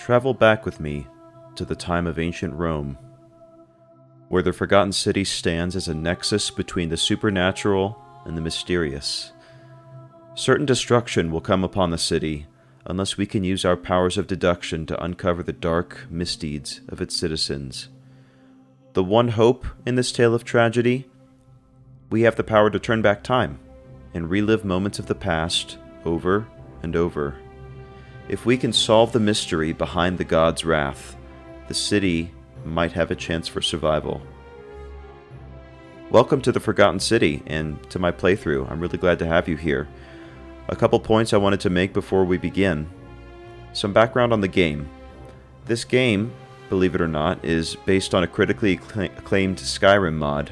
Travel back with me to the time of ancient Rome, where the Forgotten City stands as a nexus between the supernatural and the mysterious. Certain destruction will come upon the city unless we can use our powers of deduction to uncover the dark misdeeds of its citizens. The one hope in this tale of tragedy: we have the power to turn back time and relive moments of the past over and over. If we can solve the mystery behind the god's wrath, the city might have a chance for survival. Welcome to the Forgotten City and to my playthrough. I'm really glad to have you here. A couple points I wanted to make before we begin. Some background on the game. This game, believe it or not, is based on a critically acclaimed Skyrim mod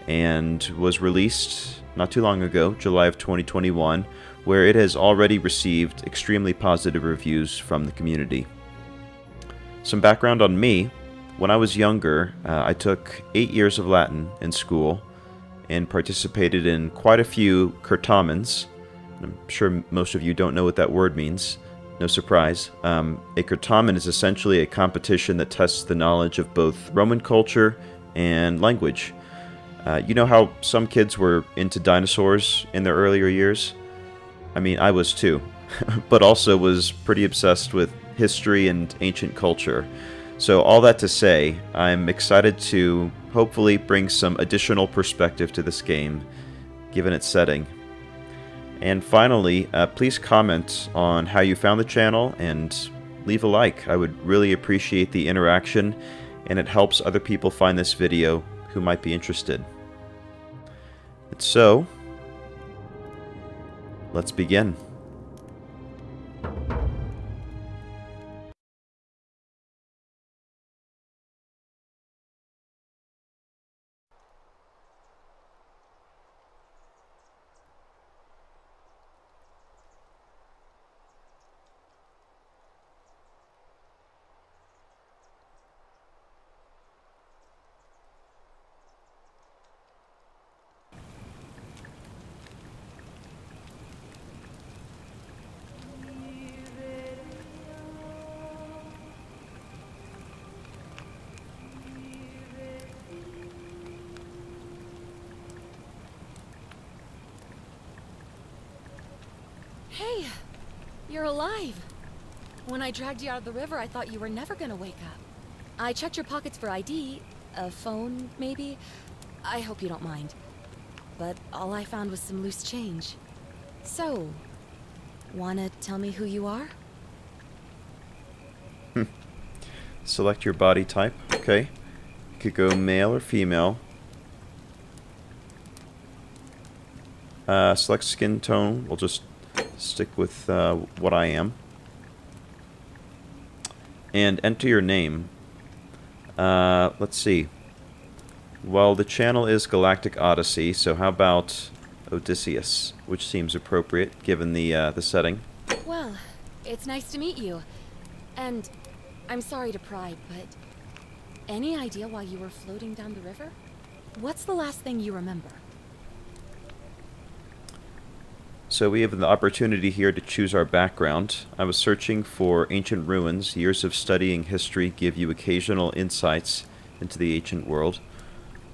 and was released not too long ago, July of 2021, where it has already received extremely positive reviews from the community. Some background on me. When I was younger, I took 8 years of Latin in school and participated in quite a few certamens. I'm sure most of you don't know what that word means. No surprise. A certamen is essentially a competition that tests the knowledge of both Roman culture and language. You know how some kids were into dinosaurs in their earlier years? I mean, I was too, but also was pretty obsessed with history and ancient culture. So all that to say, I'm excited to hopefully bring some additional perspective to this game, given its setting. And finally, please comment on how you found the channel and leave a like. I would really appreciate the interaction, and it helps other people find this video who might be interested. And so, let's begin. Hey, you're alive. When I dragged you out of the river, I thought you were never gonna wake up. I checked your pockets for ID, a phone, maybe. I hope you don't mind. But all I found was some loose change. So, wanna tell me who you are? Select your body type. Okay. You could go male or female. Select skin tone. We'll just stick with what I am. And enter your name. Let's see. Well, the channel is Galactic Odyssey, so how about Odysseus, which seems appropriate given the setting. Well, it's nice to meet you. And I'm sorry to pry, but any idea why you were floating down the river? What's the last thing you remember? So we have the opportunity here to choose our background. I was searching for ancient ruins. Years of studying history give you occasional insights into the ancient world.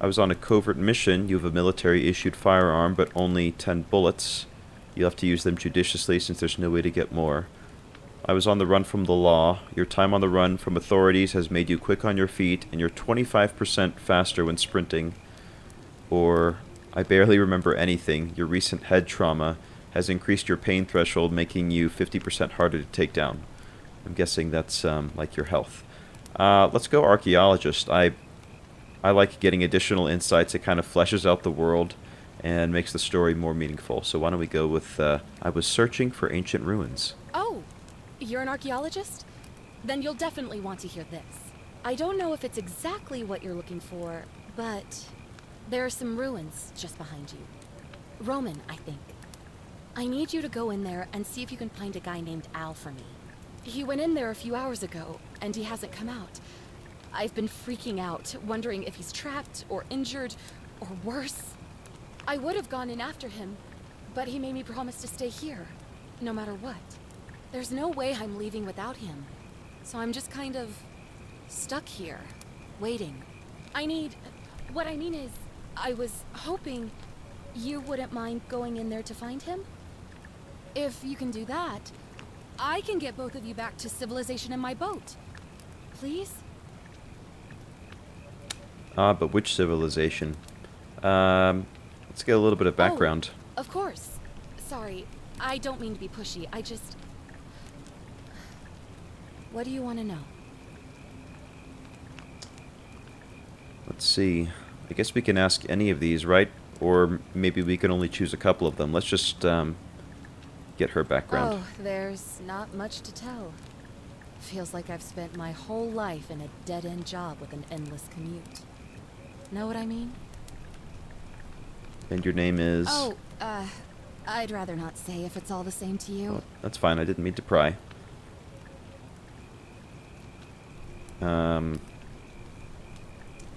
I was on a covert mission. You have a military-issued firearm, but only 10 bullets. You'll have to use them judiciously since there's no way to get more. I was on the run from the law. Your time on the run from authorities has made you quick on your feet, and you're 25% faster when sprinting. Or, I barely remember anything. Your recent head trauma has increased your pain threshold, making you 50% harder to take down. I'm guessing that's like your health. Let's go archaeologist. I like getting additional insights. It kind of fleshes out the world and makes the story more meaningful. So why don't we go with I was searching for ancient ruins. Oh, you're an archaeologist? Then you'll definitely want to hear this. I don't know if it's exactly what you're looking for, but there are some ruins just behind you. Roman, I think. I need you to go in there and see if you can find a guy named Al for me. He went in there a few hours ago, and he hasn't come out. I've been freaking out, wondering if he's trapped, or injured, or worse. I would have gone in after him, but he made me promise to stay here, no matter what. There's no way I'm leaving without him. So I'm just kind of stuck here, waiting. What I mean is, I was hoping you wouldn't mind going in there to find him? If you can do that, I can get both of you back to civilization in my boat. Please? But which civilization? Let's get a little bit of background. Oh, of course. Sorry, I don't mean to be pushy. I just... What do you want to know? Let's see. I guess we can ask any of these, right? Or maybe we can only choose a couple of them. Let's just get her background. Oh, there's not much to tell. Feels like I've spent my whole life in a dead-end job with an endless commute. Know what I mean? And your name is... Oh, I'd rather not say if it's all the same to you. Oh, that's fine, I didn't mean to pry.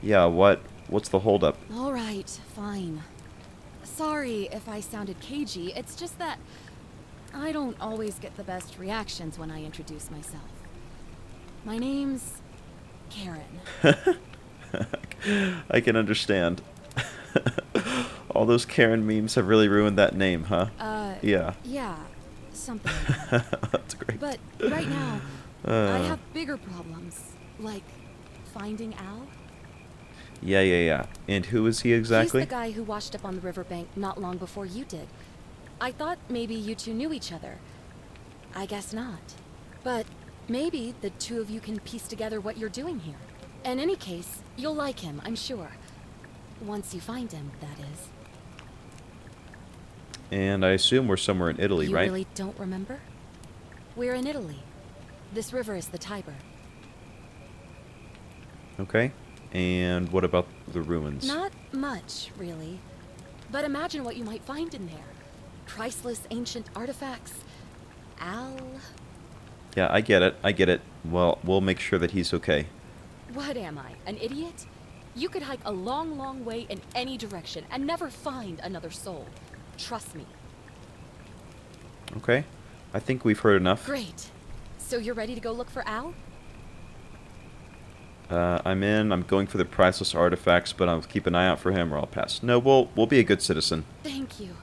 Yeah, what's the holdup? All right, fine. Sorry if I sounded cagey, it's just that I don't always get the best reactions when I introduce myself. My name's Karen. I can understand. All those Karen memes have really ruined that name, huh? Yeah. Yeah, something like that. That's great. But right now, I have bigger problems, like finding Al. Yeah. And who is he exactly? He's the guy who washed up on the riverbank not long before you did. I thought maybe you two knew each other. I guess not. But maybe the two of you can piece together what you're doing here. In any case, you'll like him, I'm sure. Once you find him, that is. And I assume we're somewhere in Italy, right? You really don't remember? We're in Italy. This river is the Tiber. Okay. And what about the ruins? Not much, really. But imagine what you might find in there. Priceless ancient artifacts. Al... Yeah, I get it. Well, we'll make sure that he's okay. What am I, an idiot? You could hike a long, long way in any direction and never find another soul. Trust me. Okay. I think we've heard enough. Great. So you're ready to go look for Al? I'm in. I'm going for the priceless artifacts, but I'll keep an eye out for him or I'll pass. No, we'll be a good citizen. Thank you.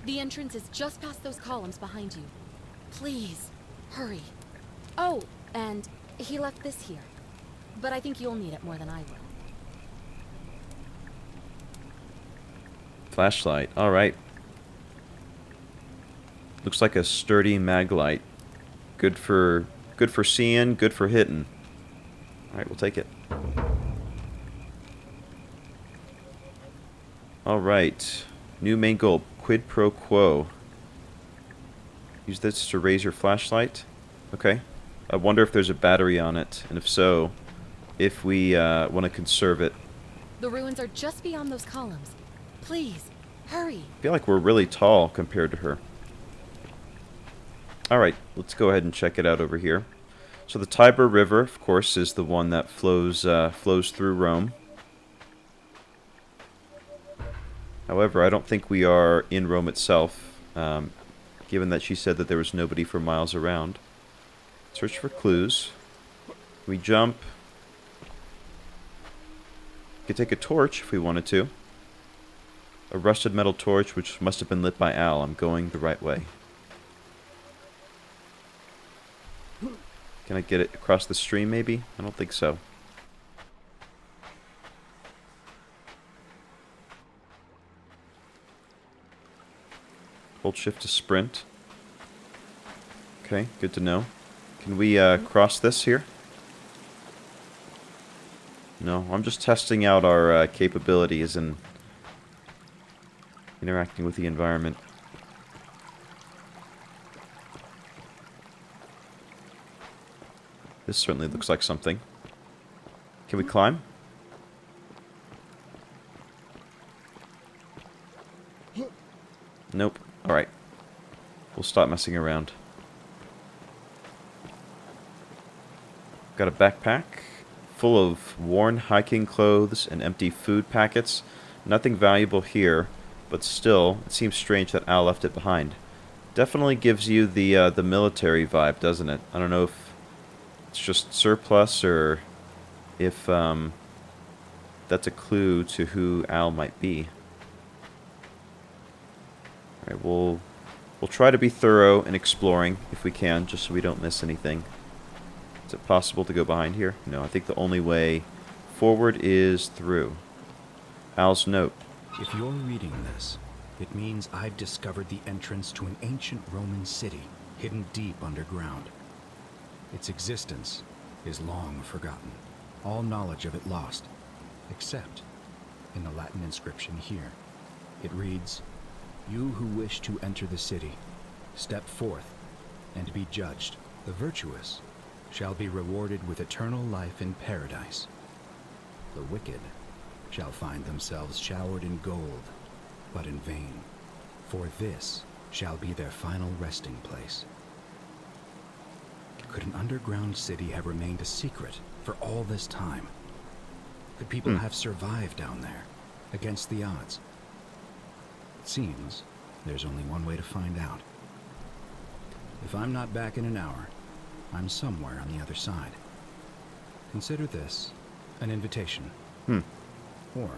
The entrance is just past those columns behind you. Please, hurry. Oh, and he left this here. But I think you'll need it more than I will. Flashlight. All right. Looks like a sturdy mag light. Good for seeing, good for hitting. All right, we'll take it. All right. New main goal, quid pro quo. Use this to raise your flashlight. Okay. I wonder if there's a battery on it, and if so, if we want to conserve it. The ruins are just beyond those columns. Please, hurry. I feel like we're really tall compared to her. Alright, let's go ahead and check it out over here. So the Tiber River, of course, is the one that flows through Rome. However, I don't think we are in Rome itself, given that she said that there was nobody for miles around. Search for clues. We jump. We could take a torch if we wanted to. A rusted metal torch, which must have been lit by Al. I'm going the right way. Can I get it across the stream, maybe? I don't think so. Hold shift to sprint. Okay, good to know. Can we cross this here? No, I'm just testing out our capabilities and interacting with the environment. This certainly looks like something. Can we climb? Nope. Alright. We'll stop messing around. Got a backpack full of worn hiking clothes and empty food packets. Nothing valuable here, but still, it seems strange that Al left it behind. Definitely gives you the military vibe, doesn't it? I don't know if it's just surplus or if that's a clue to who Al might be. Alright, we'll try to be thorough in exploring if we can, just so we don't miss anything. Is it possible to go behind here? No, I think the only way forward is through. Al's note. If you're reading this, it means I've discovered the entrance to an ancient Roman city hidden deep underground. Its existence is long forgotten, all knowledge of it lost, except in the Latin inscription here. It reads, "You who wish to enter the city, step forth and be judged. The virtuous shall be rewarded with eternal life in paradise. The wicked shall find themselves showered in gold, but in vain, for this shall be their final resting place." Could an underground city have remained a secret for all this time? Could people have survived down there, against the odds? It seems there's only one way to find out. If I'm not back in an hour, I'm somewhere on the other side. Consider this an invitation. Or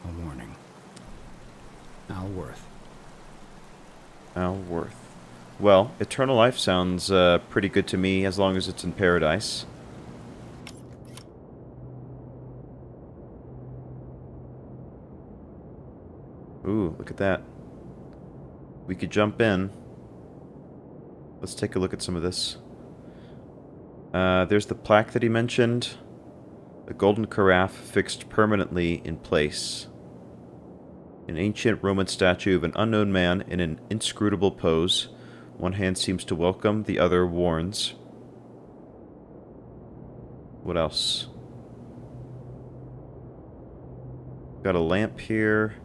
a warning. Al Worth. Al Worth. Well, eternal life sounds pretty good to me as long as it's in paradise. Ooh, look at that. We could jump in. Let's take a look at some of this. There's the plaque that he mentioned. A golden carafe fixed permanently in place. An ancient Roman statue of an unknown man in an inscrutable pose. One hand seems to welcome, the other warns. What else? Got a lamp here.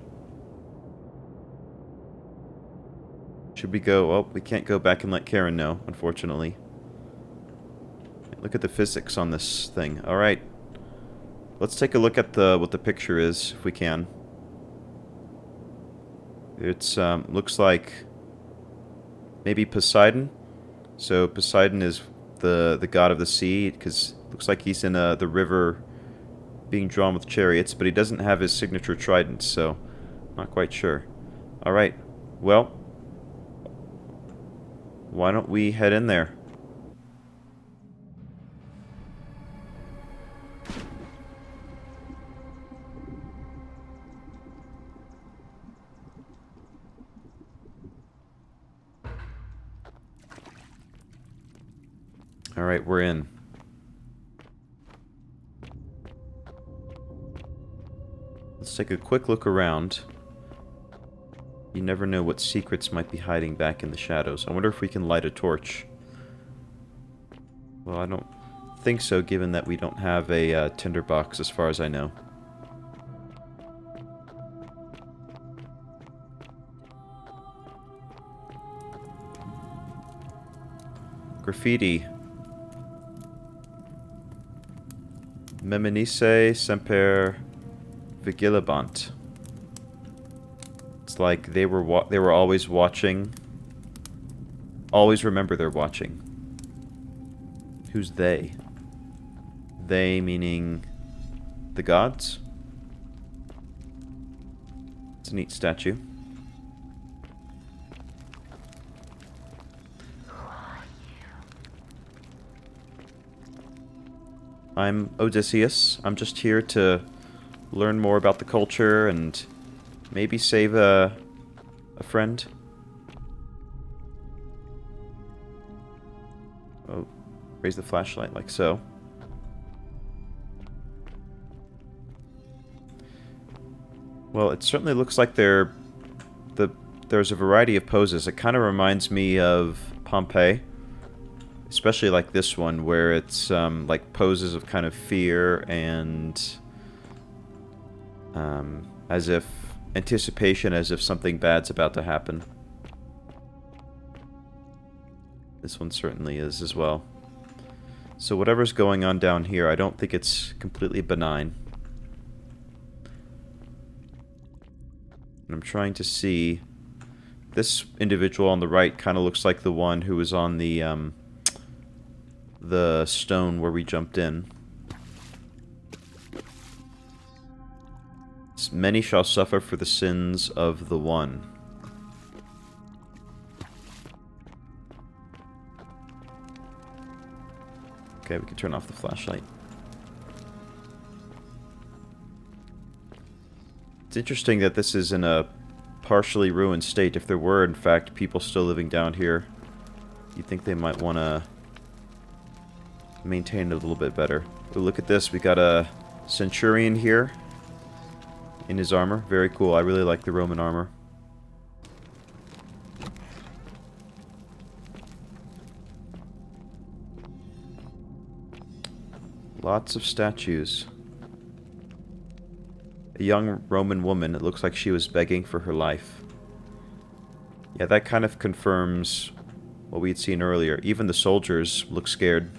Should we go? Oh, we can't go back and let Karen know, unfortunately. Look at the physics on this thing. Alright. Let's take a look at what the picture is, if we can. It's looks like maybe Poseidon. So Poseidon is the god of the sea, because it looks like he's in the river being drawn with chariots, but he doesn't have his signature trident, so not quite sure. Alright, well, why don't we head in there? Alright, we're in. Let's take a quick look around. You never know what secrets might be hiding back in the shadows. I wonder if we can light a torch. Well, I don't think so, given that we don't have a tinderbox as far as I know. Graffiti. Memenice semper vigilabant. It's like they were always watching. Always remember they're watching. Who's they? They meaning the gods? It's a neat statue. I'm Odysseus. I'm just here to learn more about the culture and maybe save a friend. Oh, raise the flashlight like so. Well, it certainly looks like there's a variety of poses. It kind of reminds me of Pompeii. Especially like this one, where it's like poses of kind of fear and as if anticipation, as if something bad's about to happen. This one certainly is as well. So whatever's going on down here, I don't think it's completely benign. And I'm trying to see... This individual on the right kind of looks like the one who was on the the stone where we jumped in. Many shall suffer for the sins of the one. Okay, we can turn off the flashlight. It's interesting that this is in a partially ruined state. If there were, in fact, people still living down here, you'd think they might want to maintain it a little bit better. Ooh, look at this. We got a centurion here in his armor. Very cool. I really like the Roman armor. Lots of statues. A young Roman woman. It looks like she was begging for her life. Yeah, that kind of confirms what we had seen earlier. Even the soldiers look scared.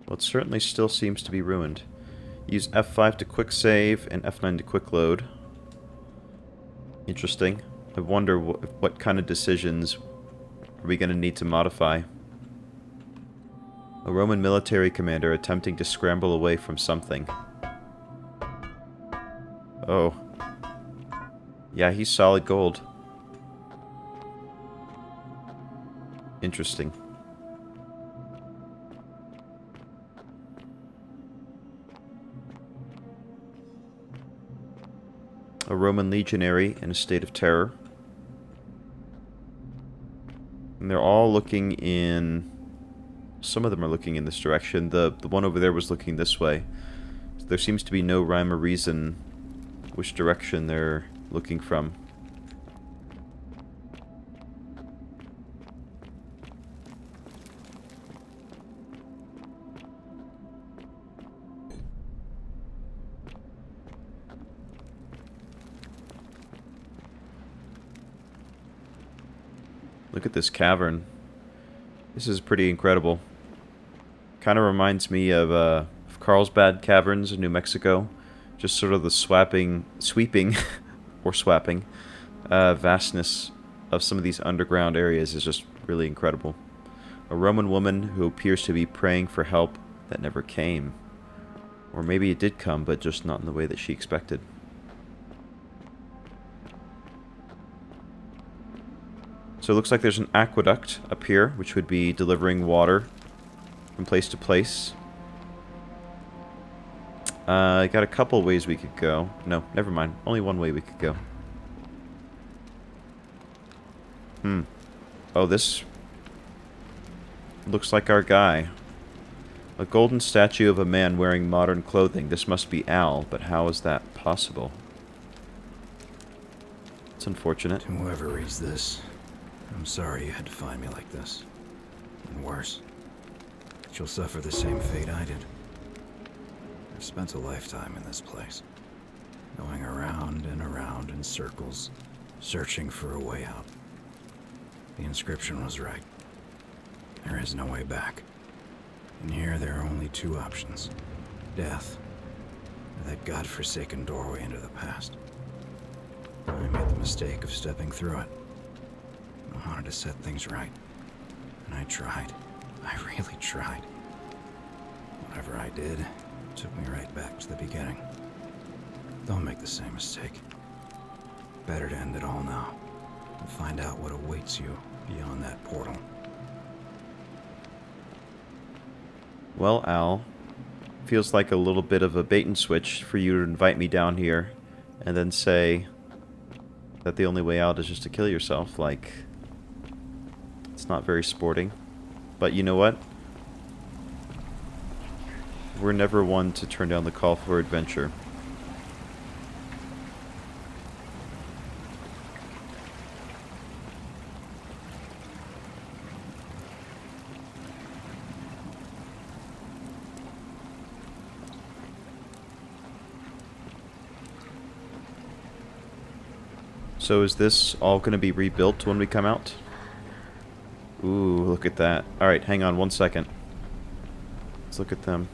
Well, it certainly still seems to be ruined. Use F5 to quick save and F9 to quick load. Interesting. I wonder what kind of decisions are we going to need to modify. A Roman military commander attempting to scramble away from something. Oh. Yeah, he's solid gold. Interesting. A Roman legionary in a state of terror. And they're all looking in... Some of them are looking in this direction. The one over there was looking this way. So there seems to be no rhyme or reason which direction they're looking from. Look at this cavern. This is pretty incredible. Kind of reminds me of Carlsbad Caverns in New Mexico. Just sort of the sweeping vastness of some of these underground areas is just really incredible. A Roman woman who appears to be praying for help that never came. Or maybe it did come, but just not in the way that she expected. So it looks like there's an aqueduct up here, which would be delivering water from place to place. I got a couple ways we could go. No, never mind. Only one way we could go. Oh, this looks like our guy. A golden statue of a man wearing modern clothing. This must be Al, but how is that possible? It's unfortunate. To whoever reads this, I'm sorry you had to find me like this. And worse, that you'll suffer the same fate I did. I've spent a lifetime in this place, going around and around in circles, searching for a way out. The inscription was right. There is no way back. And here there are only two options. Death, or that godforsaken doorway into the past. I made the mistake of stepping through it. I wanted to set things right. And I tried. I really tried. Whatever I did took me right back to the beginning. Don't make the same mistake. Better to end it all now and find out what awaits you beyond that portal. Well, Al, feels like a little bit of a bait and switch for you to invite me down here and then say that the only way out is just to kill yourself. Like, it's not very sporting. But you know what? We're never one to turn down the call for adventure. So is this all going to be rebuilt when we come out? Ooh, look at that. Alright, hang on one second. Let's look at them.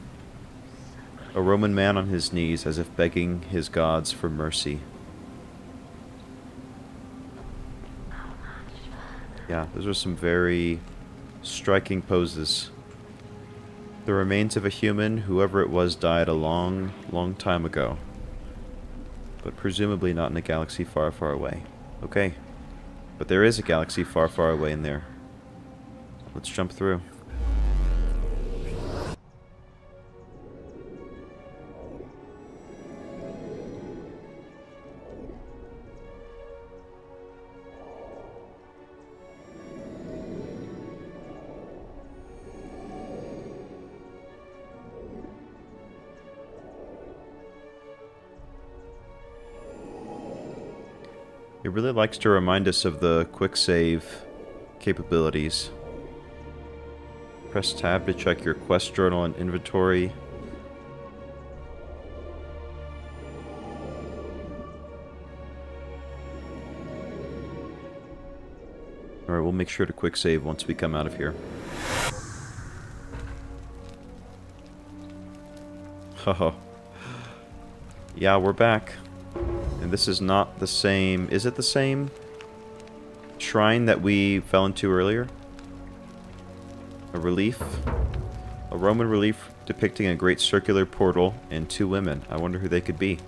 A Roman man on his knees, as if begging his gods for mercy. Yeah, those are some very striking poses. The remains of a human, whoever it was, died a long, long time ago. But presumably not in a galaxy far, far away. Okay. But there is a galaxy far, far away in there. Let's jump through. It really likes to remind us of the quick save capabilities. Press tab to check your quest journal and inventory. Alright, we'll make sure to quick save once we come out of here. Oh. Yeah, we're back. And this is not the same... Is it the same shrine that we fell into earlier? A relief? A Roman relief depicting a great circular portal and two women. I wonder who they could be.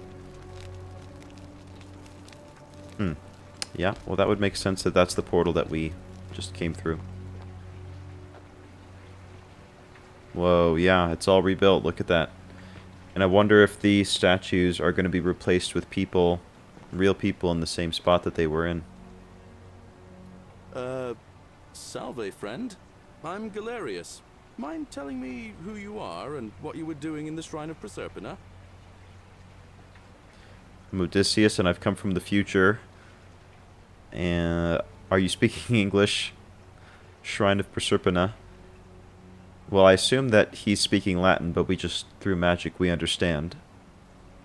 Yeah, well that would make sense that that's the portal that we just came through. Whoa, yeah, it's all rebuilt. Look at that. And I wonder if the statues are going to be replaced with people, real people in the same spot that they were in. Salve, friend. I'm Galerius. Mind telling me who you are and what you were doing in the Shrine of Proserpina? I'm Odysseus and I've come from the future. And are you speaking English? Shrine of Proserpina. Well, I assume that he's speaking Latin, but we just, through magic, we understand.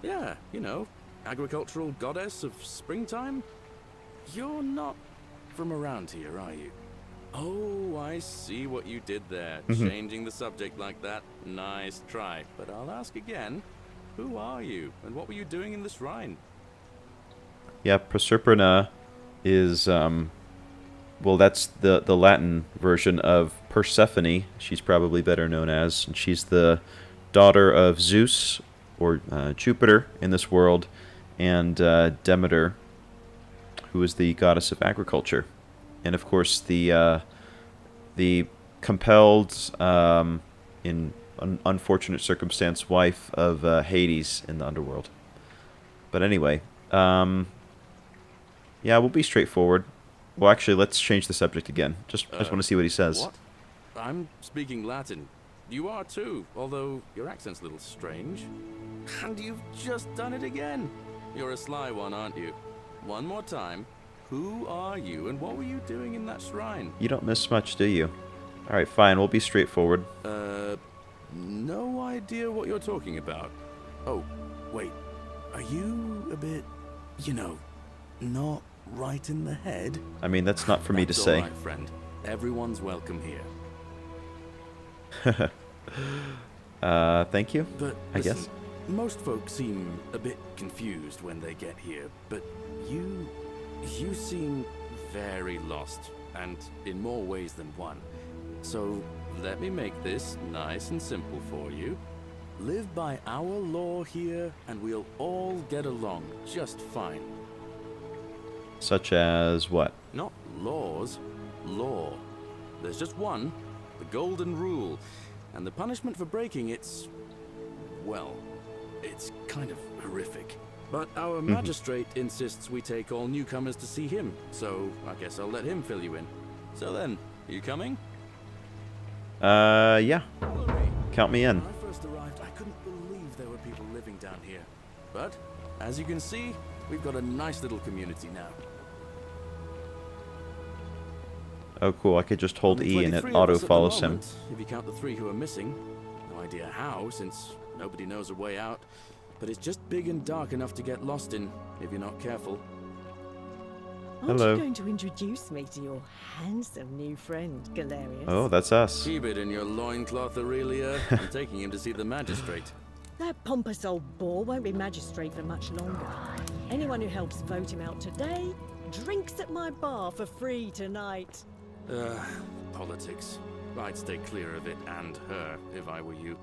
Yeah, you know, agricultural goddess of springtime? You're not from around here, are you? Oh, I see what you did there. Changing the subject like that. Nice try. But I'll ask again. Who are you, and what were you doing in the shrine? Yeah, Proserpina is, well, that's the Latin version of Persephone. She's probably better known as. And she's the daughter of Zeus, or Jupiter in this world, and Demeter, who is the goddess of agriculture. And of course, the compelled, in an unfortunate circumstance, wife of Hades in the underworld. But anyway, yeah, we'll be straightforward. Well, actually, let's change the subject again. I just want to see what he says. What? I'm speaking Latin. You are too, although your accent's a little strange. And you've just done it again. You're a sly one, aren't you? One more time. Who are you, and what were you doing in that shrine? You don't miss much, do you? Alright, fine, we'll be straightforward. No idea what you're talking about. Oh, wait. Are you a bit, you know, not right in the head? I mean, that's not for me to say. All right, friend. Everyone's welcome here. Thank you, But I listen, guess. most folks seem a bit confused when they get here, but you seem very lost, and in more ways than one. So let me make this nice and simple for you. Live by our law here, and we'll all get along just fine. Such as what? Not laws, law. There's just one, the golden rule, and the punishment for breaking it's, well, it's kind of horrific. But our magistrate insists we take all newcomers to see him, so I guess I'll let him fill you in. So then, you coming? Yeah. Follow me. Count me in. When I first arrived, I couldn't believe there were people living down here. But, as you can see, we've got a nice little community now. Oh, cool. I could just hold Only E and it 23 of us at the auto-follows him. moment, if you count the 3 who are missing. No idea how, since nobody knows a way out. But it's just big and dark enough to get lost in, if you're not careful. Aren't Hello. you going to introduce me to your handsome new friend, Galerius? Oh, that's us. Keep it in your loincloth, Aurelia. I'm taking him to see the magistrate. That pompous old bore won't be magistrate for much longer. Anyone who helps vote him out today drinks at my bar for free tonight. Politics. I'd stay clear of it and her if I were you.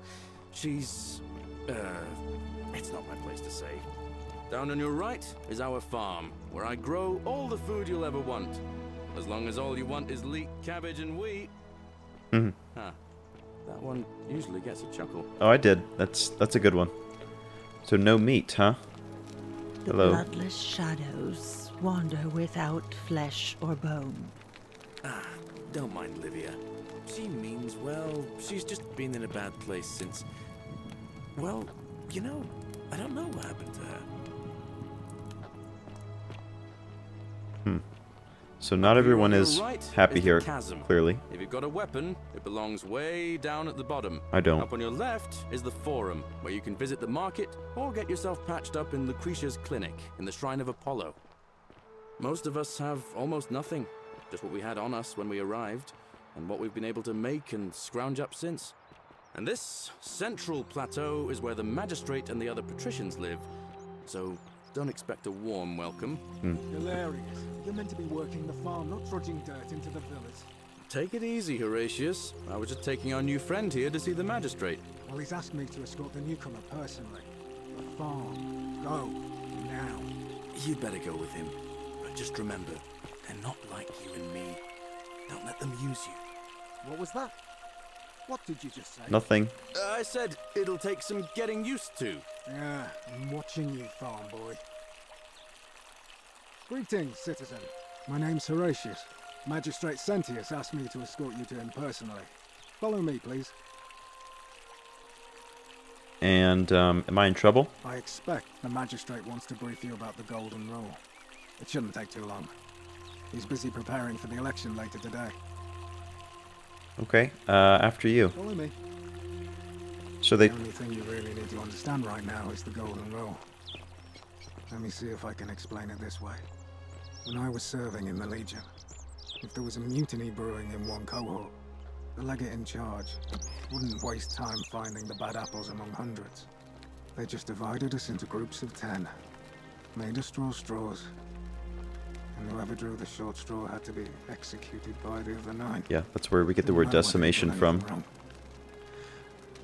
She's... it's not my place to say. Down on your right is our farm, where I grow all the food you'll ever want. As long as all you want is leek, cabbage, and wheat. Mhm. Huh. That one usually gets a chuckle. Oh, I did. That's a good one. So no meat, huh? The Hello. bloodless shadows wander without flesh or bone. Don't mind Livia. She means well. She's just been in a bad place since... Well, you know, I don't know what happened to her. So not everyone is happy here, Chasm. clearly. If you've got a weapon, it belongs way down at the bottom. I don't. Up on your left is the Forum, where you can visit the market or get yourself patched up in Lucretia's clinic in the Shrine of Apollo. Most of us have almost nothing, just what we had on us when we arrived, and what we've been able to make and scrounge up since. And this central plateau is where the magistrate and the other patricians live, so don't expect a warm welcome. Hilarious. You're meant to be working the farm, not trudging dirt into the villas. Take it easy, Horatius. I was just taking our new friend here to see the magistrate. Well, he's asked me to escort the newcomer personally. The farm. Go. Now. You'd better go with him. But just remember, they're not like you and me. Don't let them use you. What was that? What did you just say? Nothing. I said it'll take some getting used to. Yeah, I'm watching you, farm boy. Greetings, citizen. My name's Horatius. Magistrate Sentius asked me to escort you to him personally. Follow me, please. And, am I in trouble? I expect the magistrate wants to brief you about the Golden Rule. It shouldn't take too long. He's busy preparing for the election later today. Okay, after you. Follow me. So they... The only thing you really need to understand right now is the Golden Rule. Let me see if I can explain it this way. When I was serving in the Legion, if there was a mutiny brewing in one cohort, the legate in charge wouldn't waste time finding the bad apples among hundreds. They just divided us into groups of 10, made us draw straws, and whoever drew the short straw had to be executed by the other 9. Yeah, that's where we get the word decimation from.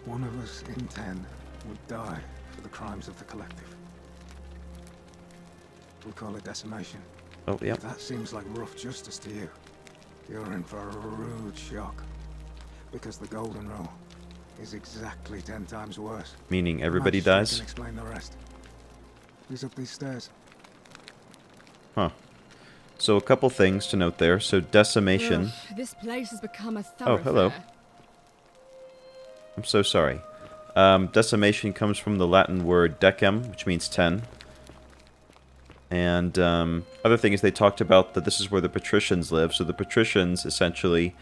One of us in 10 would die for the crimes of the collective. We call it decimation. Oh, yeah. If that seems like rough justice to you, you're in for a rude shock. Because the Golden Rule is exactly 10 times worse. Meaning everybody The magistrate dies? can explain the rest. He's up these stairs. Huh. So a couple things to note there. So decimation... Ugh, this place has become a Oh, thoroughfare. hello. I'm so sorry. Decimation comes from the Latin word decem, which means 10. And other thing is they talked about that this is where the patricians live. So the patricians essentially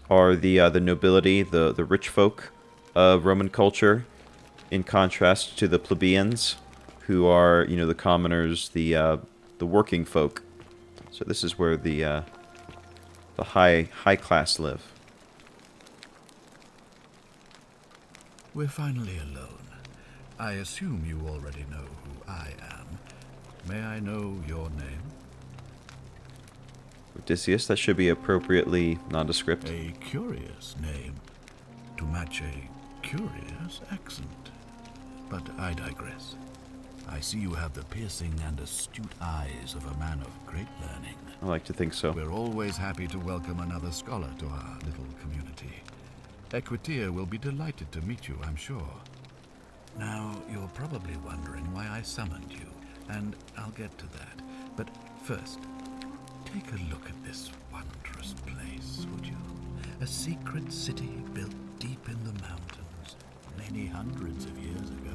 are the nobility, the rich folk of Roman culture, in contrast to the plebeians, who are, you know, the commoners, the working folk. So this is where the high class live. We're finally alone. I assume you already know who I am. May I know your name? Odysseus, that should be appropriately nondescript. A curious name to match a curious accent. But I digress. I see you have the piercing and astute eyes of a man of great learning. I like to think so. We're always happy to welcome another scholar to our little community. Equitia will be delighted to meet you, I'm sure. Now, you're probably wondering why I summoned you, and I'll get to that. But first, take a look at this wondrous place, would you? A secret city built deep in the mountains, many hundreds of years ago.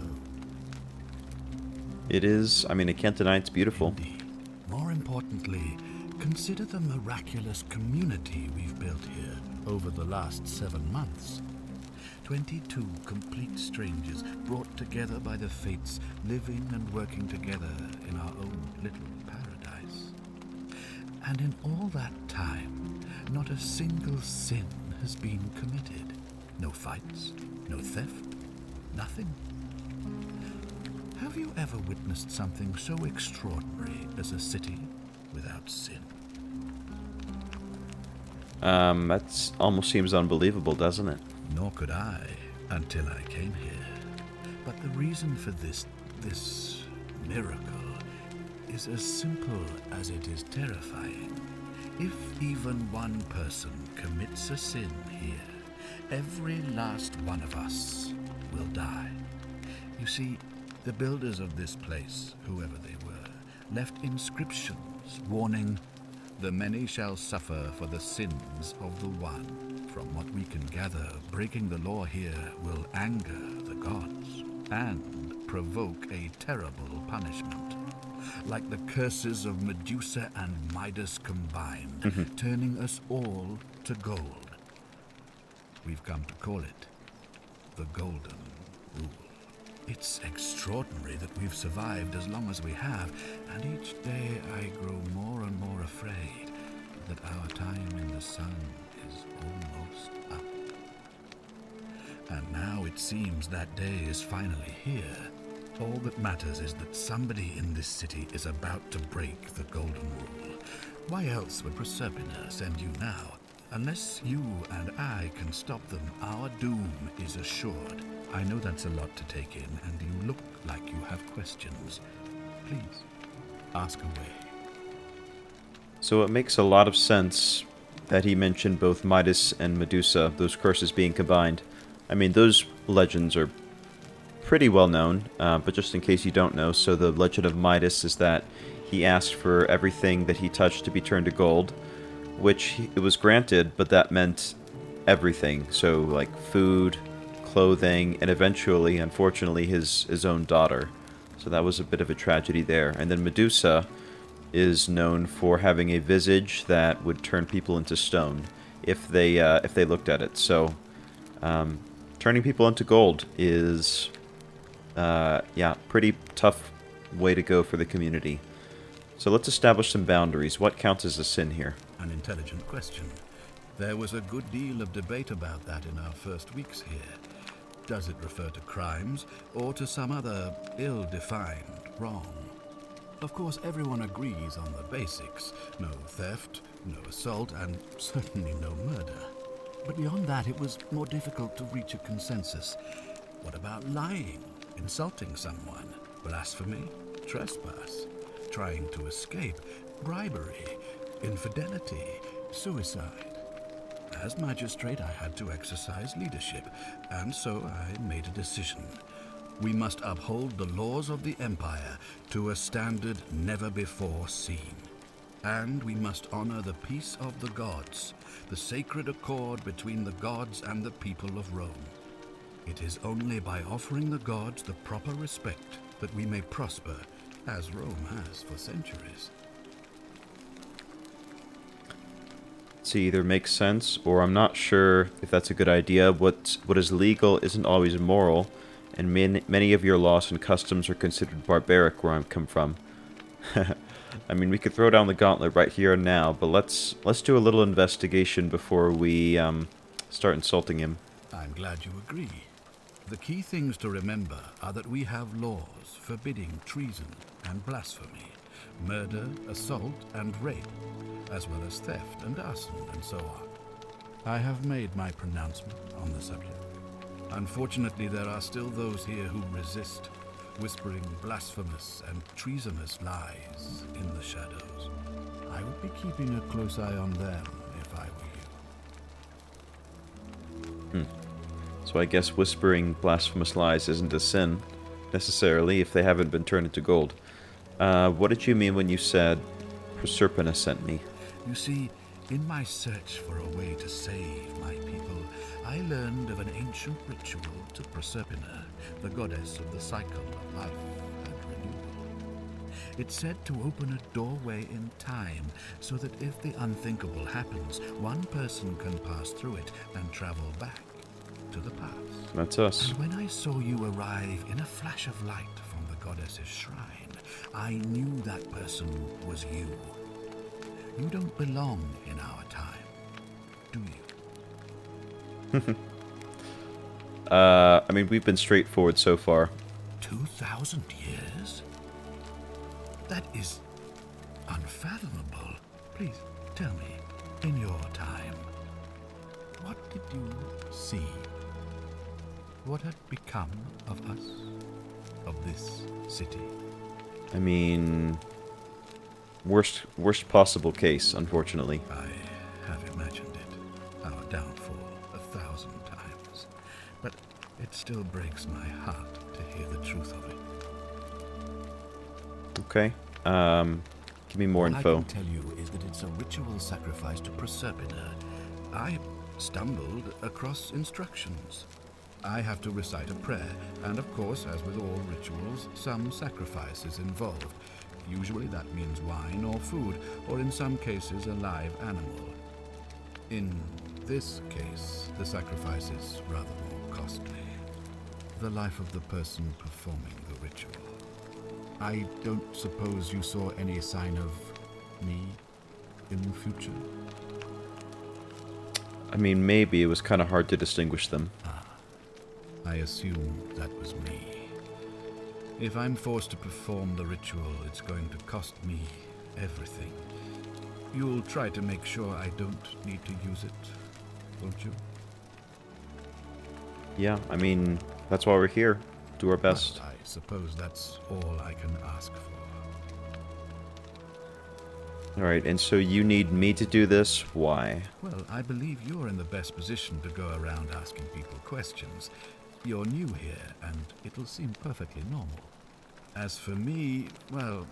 It is, I mean, I can't deny it's beautiful. Indeed. More importantly, consider the miraculous community we've built here over the last 7 months. 22 complete strangers brought together by the fates, living and working together in our own little paradise. And in all that time, not a single sin has been committed. No fights, no theft, nothing. Have you ever witnessed something so extraordinary as a city without sin? That almost seems unbelievable, doesn't it? Nor could I until I came here. But the reason for this miracle is as simple as it is terrifying. If even one person commits a sin here, every last one of us will die. You see, the builders of this place, whoever they were, left inscriptions warning, "The many shall suffer for the sins of the one." From what we can gather, breaking the law here will anger the gods and provoke a terrible punishment. Like the curses of Medusa and Midas combined, turning us all to gold. We've come to call it the Golden Rule. It's extraordinary that we've survived as long as we have, and each day I grow more and more afraid that our time in the sun is almost up. And now it seems that day is finally here. All that matters is that somebody in this city is about to break the Golden Rule. Why else would Proserpina send you now? Unless you and I can stop them, our doom is assured. I know that's a lot to take in, and you look like you have questions. Please, ask away. So it makes a lot of sense that he mentioned both Midas and Medusa, those curses being combined. I mean, those legends are pretty well known, but just in case you don't know, so the legend of Midas is that he asked for everything that he touched to be turned to gold, which it was granted, but that meant everything. So, like food, clothing, and eventually, unfortunately, his own daughter. So that was a bit of a tragedy there. And then Medusa is known for having a visage that would turn people into stone if they looked at it. So, turning people into gold is, yeah, pretty tough way to go for the community. So let's establish some boundaries. What counts as a sin here? An intelligent question. There was a good deal of debate about that in our first weeks here. Does it refer to crimes or to some other ill-defined wrong? Of course, everyone agrees on the basics. No theft, no assault, and certainly no murder. But beyond that, it was more difficult to reach a consensus. What about lying, insulting someone, blasphemy, trespass, trying to escape, bribery, infidelity, suicide? As magistrate, I had to exercise leadership, and so I made a decision. We must uphold the laws of the Empire to a standard never before seen. And we must honor the peace of the gods, the sacred accord between the gods and the people of Rome. It is only by offering the gods the proper respect that we may prosper, as Rome has for centuries. It either makes sense, or I'm not sure if that's a good idea. What is legal isn't always moral, and many of your laws and customs are considered barbaric where I come from. I mean, we could throw down the gauntlet right here and now, but let's do a little investigation before we start insulting him. I'm glad you agree. The key things to remember are that we have laws forbidding treason and blasphemy, murder, assault, and rape, as well as theft and arson and so on. I have made my pronouncement on the subject. Unfortunately, there are still those here who resist, whispering blasphemous and treasonous lies in the shadows. I would be keeping a close eye on them if I were you. So I guess whispering blasphemous lies isn't a sin, necessarily, if they haven't been turned into gold. What did you mean when you said Proserpina sent me? You see, in my search for a way to save my people, I learned of an ancient ritual to Proserpina, the goddess of the cycle of life and renewal. It's said to open a doorway in time, so that if the unthinkable happens, one person can pass through it and travel back to the past. That's us. And when I saw you arrive in a flash of light from the goddess's shrine, I knew that person was you. You don't belong in our time, do you? I mean, we've been straightforward so far. 2,000 years? That is unfathomable. Please tell me, in your time, what did you see? What had become of us? Of this city? I mean, worst possible case, unfortunately. I have imagined it, our downfall 1,000 times. But it still breaks my heart to hear the truth of it. Okay. Give me more info. All I can tell you is that it's a ritual sacrifice to Proserpina. I stumbled across instructions. I have to recite a prayer, and of course, as with all rituals, some sacrifice is involved. Usually that means wine or food, or in some cases a live animal. In this case, the sacrifice is rather more costly. The life of the person performing the ritual. I don't suppose you saw any sign of me in the future? I mean, maybe it was kind of hard to distinguish them. I assume that was me. If I'm forced to perform the ritual, it's going to cost me everything. You'll try to make sure I don't need to use it, won't you? Yeah, I mean, that's why we're here. Do our best. Well, I suppose that's all I can ask for. Alright, and so you need me to do this? Why? Well, I believe you're in the best position to go around asking people questions. You're new here, and it'll seem perfectly normal. As for me, well,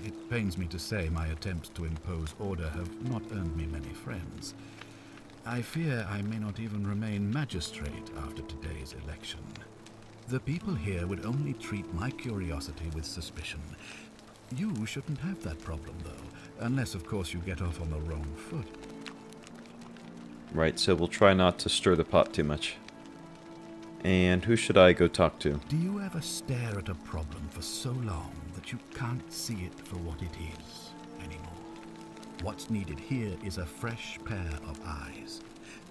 it pains me to say my attempts to impose order have not earned me many friends. I fear I may not even remain magistrate after today's election. The people here would only treat my curiosity with suspicion. You shouldn't have that problem, though, unless, of course, you get off on the wrong foot. Right, so we'll try not to stir the pot too much. And who should I go talk to? Do you ever stare at a problem for so long that you can't see it for what it is anymore? What's needed here is a fresh pair of eyes.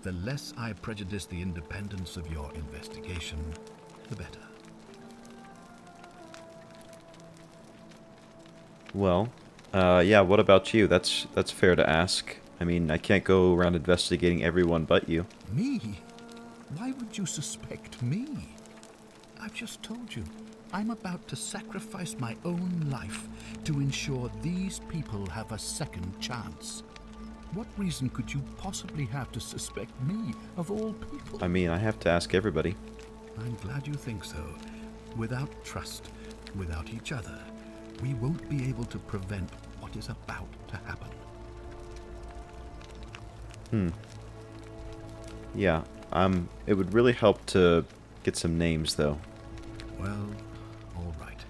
The less I prejudice the independence of your investigation, the better. Well, yeah, what about you? That's fair to ask. I mean, I can't go around investigating everyone but you. Me? Why would you suspect me? I've just told you, I'm about to sacrifice my own life to ensure these people have a second chance. What reason could you possibly have to suspect me, of all people? I mean, I have to ask everybody. I'm glad you think so. Without trust, without each other, we won't be able to prevent what is about to happen. Yeah, it would really help to get some names, though. Well, all right.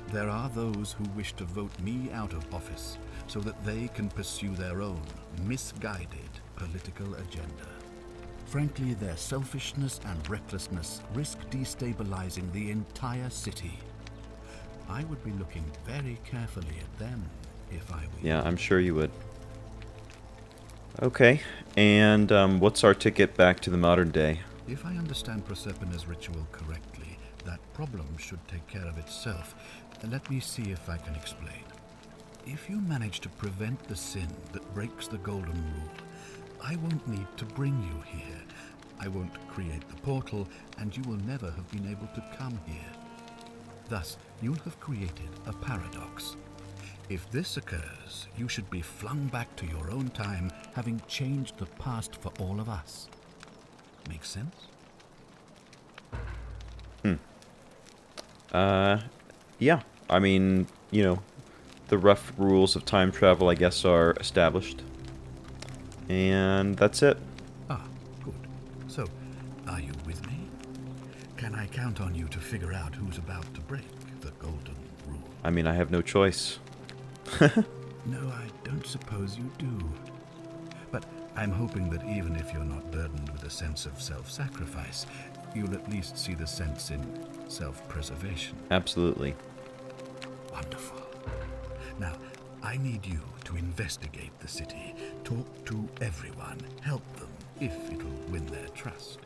There are those who wish to vote me out of office so that they can pursue their own misguided political agenda. Frankly, their selfishness and recklessness risk destabilizing the entire city. I would be looking very carefully at them if I were you. Yeah, I'm sure you would. Okay, and what's our ticket back to the modern day? If I understand Proserpina's ritual correctly, that problem should take care of itself. Let me see if I can explain. If you manage to prevent the sin that breaks the Golden Rule, I won't need to bring you here. I won't create the portal, and you will never have been able to come here. Thus, you'll have created a paradox. If this occurs, you should be flung back to your own time, having changed the past for all of us. Make sense? Yeah. I mean, you know, the rough rules of time travel, I guess, are established. And that's it. Ah, good. So, are you with me? Can I count on you to figure out who's about to break the Golden Rule? I mean, I have no choice. No, I don't suppose you do. But I'm hoping that even if you're not burdened with a sense of self-sacrifice, you'll at least see the sense in self-preservation. Absolutely. Wonderful. Now, I need you to investigate the city, talk to everyone, help them if it'll win their trust.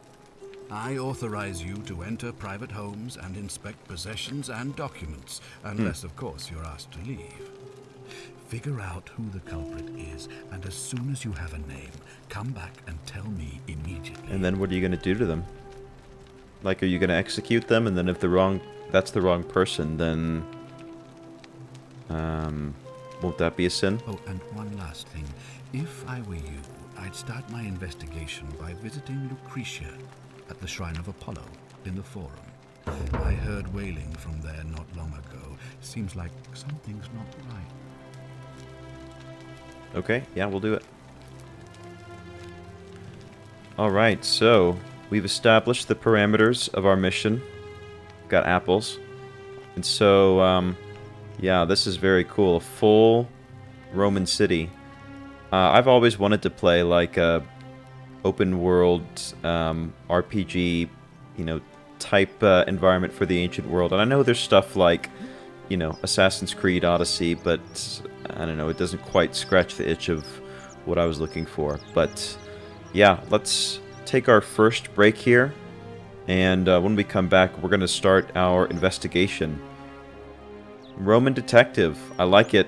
I authorize you to enter private homes and inspect possessions and documents, unless, of course, you're asked to leave. Figure out who the culprit is, and as soon as you have a name, come back and tell me immediately. And then what are you going to do to them? Like, are you going to execute them? And then if that's the wrong person, then won't that be a sin? Oh, and one last thing. If I were you, I'd start my investigation by visiting Lucretia at the Shrine of Apollo in the Forum. I heard wailing from there not long ago. Seems like something's not right. Okay, yeah, we'll do it. Alright, so we've established the parameters of our mission. Got apples. And so, yeah, this is very cool. A full Roman city. I've always wanted to play like a open world RPG, you know, type environment for the ancient world. And I know there's stuff like, you know, Assassin's Creed Odyssey, but I don't know, it doesn't quite scratch the itch of what I was looking for. But yeah, let's take our first break here, and when we come back, we're going to start our investigation. Roman detective, I like it.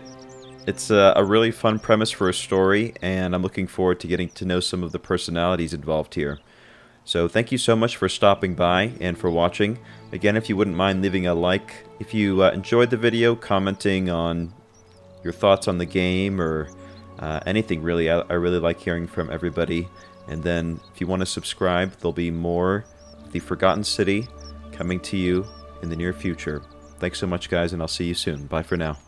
It's a really fun premise for a story, and I'm looking forward to getting to know some of the personalities involved here. So thank you so much for stopping by and for watching. Again, if you wouldn't mind leaving a like, if you enjoyed the video, commenting on your thoughts on the game, or anything really. I really like hearing from everybody. And then if you want to subscribe, there'll be more of the Forgotten City coming to you in the near future. Thanks so much, guys, and I'll see you soon. Bye for now.